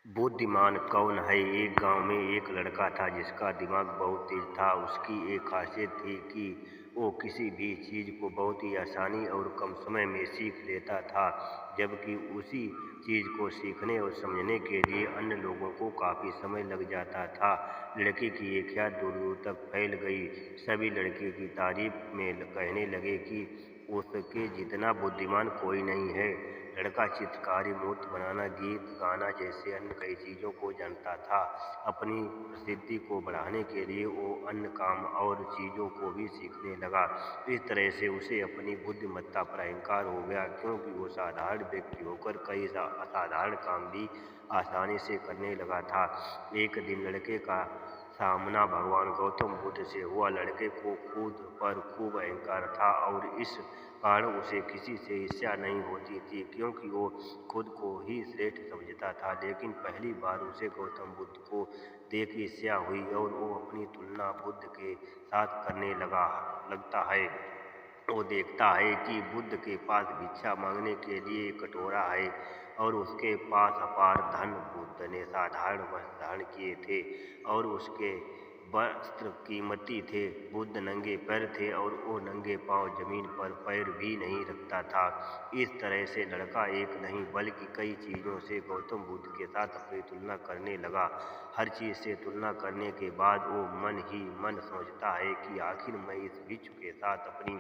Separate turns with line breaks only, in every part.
बुद्धिमान कौन है। एक गांव में एक लड़का था जिसका दिमाग बहुत तेज था। उसकी एक खासियत थी कि वो किसी भी चीज़ को बहुत ही आसानी और कम समय में सीख लेता था, जबकि उसी चीज़ को सीखने और समझने के लिए अन्य लोगों को काफ़ी समय लग जाता था। लड़के की ये ख्याल दूर दूर तक फैल गई। सभी लड़के की तारीफ में कहने लगे कि उसके जितना बुद्धिमान कोई नहीं है। लड़का चित्रकारी, मूर्ति बनाना, गीत गाना जैसे अन्य कई चीज़ों को जानता था। अपनी प्रसिद्धि को बढ़ाने के लिए वो अन्य काम और चीज़ों को भी सीखने लगा। इस तरह से उसे अपनी बुद्धिमत्ता पर अहंकार हो गया, क्योंकि वो साधारण व्यक्ति होकर कई असाधारण काम भी आसानी से करने लगा था। एक दिन लड़के का सामना भगवान गौतम बुद्ध से हुआ। लड़के को खुद पर खूब अहंकार था और इस कारण उसे किसी से ईर्ष्या नहीं होती थी, क्योंकि वो खुद को ही श्रेष्ठ समझता था। लेकिन पहली बार उसे गौतम बुद्ध को देख ईर्ष्या हुई और वो अपनी तुलना बुद्ध के साथ करने लगता है। वो देखता है कि बुद्ध के पास भिक्षा मांगने के लिए एक कटोरा है और उसके पास अपार धन। बुद्ध ने साधारण वस्त्र धारण किए थे और उसके वस्त्र कीमती थे। बुद्ध नंगे पैर थे और वो नंगे पांव जमीन पर पैर भी नहीं रखता था। इस तरह से लड़का एक नहीं बल्कि कई चीज़ों से गौतम बुद्ध के साथ अपनी तुलना करने लगा। हर चीज़ से तुलना करने के बाद वो मन ही मन सोचता है कि आखिर मैं इस भिक्षु के साथ अपनी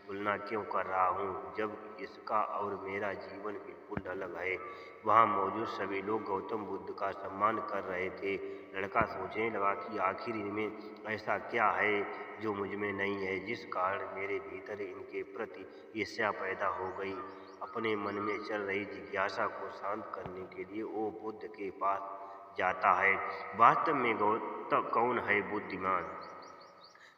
तुलना क्यों कर रहा हूँ, जब इसका और मेरा जीवन बिल्कुल अलग है। वहाँ मौजूद सभी लोग गौतम बुद्ध का सम्मान कर रहे थे। लड़का सोचने लगा कि आखिर इनमें ऐसा क्या है जो मुझ में नहीं है, जिस कारण मेरे भीतर इनके प्रति ईर्ष्या पैदा हो गई। अपने मन में चल रही जिज्ञासा को शांत करने के लिए वो बुद्ध के पास जाता है। वास्तव में गौतम कौन है बुद्धिमान।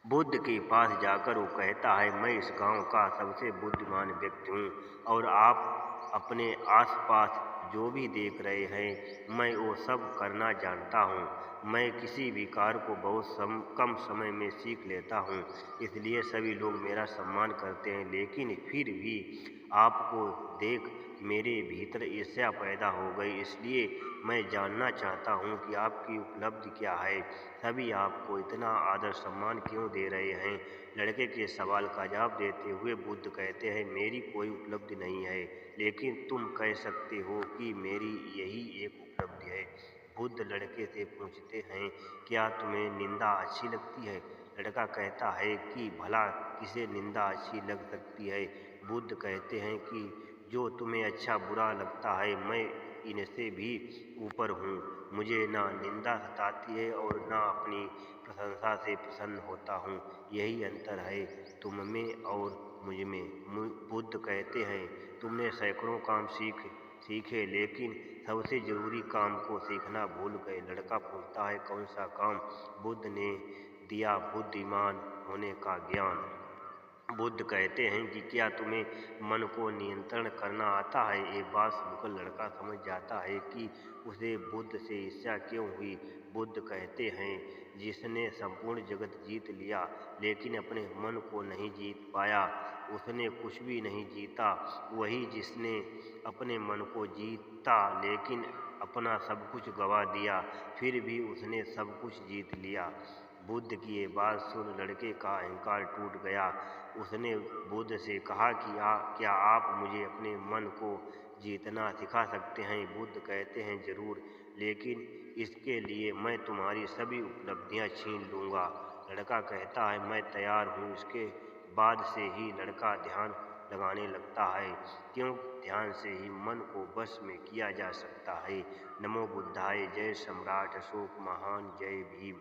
बुद्ध के पास जाकर वो कहता है, मैं इस गांव का सबसे बुद्धिमान व्यक्ति हूँ और आप अपने आसपास जो भी देख रहे हैं, मैं वो सब करना जानता हूँ। मैं किसी भी कार्य को बहुत कम समय में सीख लेता हूँ, इसलिए सभी लोग मेरा सम्मान करते हैं। लेकिन फिर भी आपको देख मेरे भीतर ईर्ष्या पैदा हो गई, इसलिए मैं जानना चाहता हूँ कि आपकी उपलब्धि क्या है। सभी आपको इतना आदर सम्मान क्यों दे रहे हैं। लड़के के सवाल का जवाब देते हुए बुद्ध कहते हैं, मेरी कोई उपलब्धि नहीं है, लेकिन तुम कह सकते हो कि मेरी यही एक उपलब्धि है। बुद्ध लड़के से पूछते हैं, क्या तुम्हें निंदा अच्छी लगती है। लड़का कहता है कि भला किसे निंदा अच्छी लग सकती है। बुद्ध कहते हैं कि जो तुम्हें अच्छा बुरा लगता है, मैं इनसे भी ऊपर हूँ। मुझे ना निंदा सताती है और ना अपनी प्रशंसा से प्रसन्न होता हूँ। यही अंतर है तुम में और मुझ में। बुद्ध कहते हैं, तुमने सैकड़ों काम सीखे, लेकिन सबसे जरूरी काम को सीखना भूल गए। लड़का पूछता है, कौन सा काम। बुद्ध ने दिया, बुद्धिमान होने का ज्ञान। बुद्ध कहते हैं कि क्या तुम्हें मन को नियंत्रण करना आता है। ये बात सुनकर लड़का समझ जाता है कि उसे बुद्ध से ईर्ष्या क्यों हुई। बुद्ध कहते हैं, जिसने संपूर्ण जगत जीत लिया लेकिन अपने मन को नहीं जीत पाया, उसने कुछ भी नहीं जीता। वही जिसने अपने मन को जीता लेकिन अपना सब कुछ गंवा दिया, फिर भी उसने सब कुछ जीत लिया। बुद्ध की ये बात सुन लड़के का अहंकार टूट गया। उसने बुद्ध से कहा कि क्या आप मुझे अपने मन को जीतना सिखा सकते हैं। बुद्ध कहते हैं, जरूर, लेकिन इसके लिए मैं तुम्हारी सभी उपलब्धियां छीन लूँगा। लड़का कहता है, मैं तैयार हूँ। इसके बाद से ही लड़का ध्यान लगाने लगता है, क्यों ध्यान से ही मन को वश में किया जा सकता है। नमो बुद्धाय। जय सम्राट अशोक महान। जय भीम।